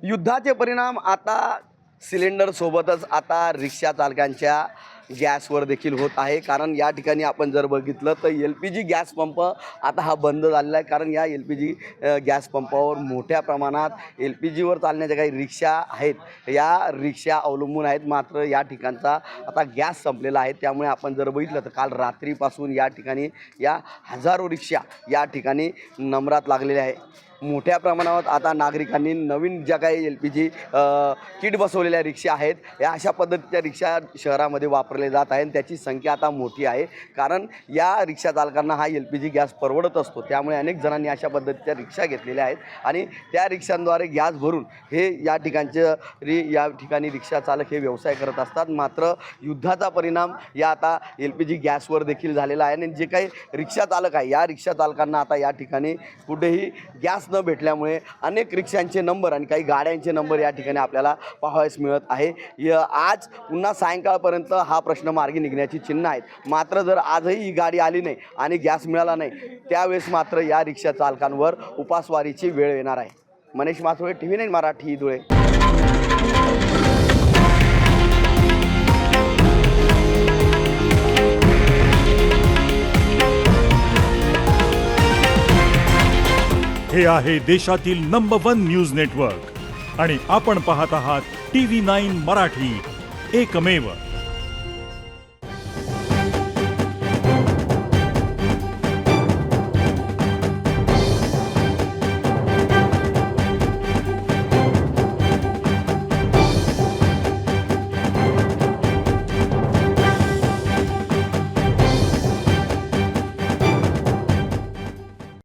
युद्धाचे परिणाम आता सिलेंडर सोबतच आता रिक्षा चालकांच्या गॅसवर देखील होत आहे। कारण या ठिकाणी आपण जर बघितलं तर LPG गॅस पंप आता हा बंद झालेला आहे। कारण या LPG गॅस पंपावर मोठ्या प्रमाणात LPGवर चालण्याच्या काही रिक्षा आहेत, या रिक्षा अवलंबून आहेत। मात्र या ठिकाणचा आता गॅस संपलेला आहे। त्यामुळे आपण जर बघितलं तर काल रात्रीपासून या ठिकाणी या हजारो रिक्षा या ठिकाणी नंबरात लागलेल्या आहे। मोठ्या प्रमाणावर आता नागरिकांनी नवीन ज्या काही LPG किट बसवलेल्या रिक्षा आहेत, या अशा पद्धतीच्या रिक्षा शहरामध्ये वापरले जात आहे। त्याची संख्या आता मोठी आहे। कारण या रिक्षा चालकांना हा LPG गॅस परवडत असतो, त्यामुळे अनेक जणांनी अशा पद्धतीच्या रिक्षा घेतलेल्या आहेत आणि त्या रिक्षांद्वारे गॅस भरून हे या ठिकाणी रिक्षा चालक हे व्यवसाय करत असतात। मात्र युद्धाचा परिणाम या आता LPG गॅसवर देखील झालेला आहे आणि जे काही रिक्षा चालक आहे या रिक्षा चालकांना आता या ठिकाणी कुठेही गॅस न भेटल्यामुळे अनेक रिक्षांचे नंबर आणि काही गाड्यांचे नंबर या ठिकाणी आपल्याला पाहावयास मिळत आहे। आज पुन्हा सायंकाळपर्यंत हा प्रश्न मार्गी निघण्याची चिन्ह आहेत। मात्र जर आजही ही गाडी आली नाही आणि गॅस मिळाला नाही, त्यावेळेस मात्र या रिक्षा चालकांवर उपासवारीची वेळ येणार आहे। मनीष मासोळे, TV9 मराठी, धुळे। हे आहे देशातील नंबर 1 न्यूज नेटवर्क आणि आपण पाहत आहात TV9 मराठी, एकमेव।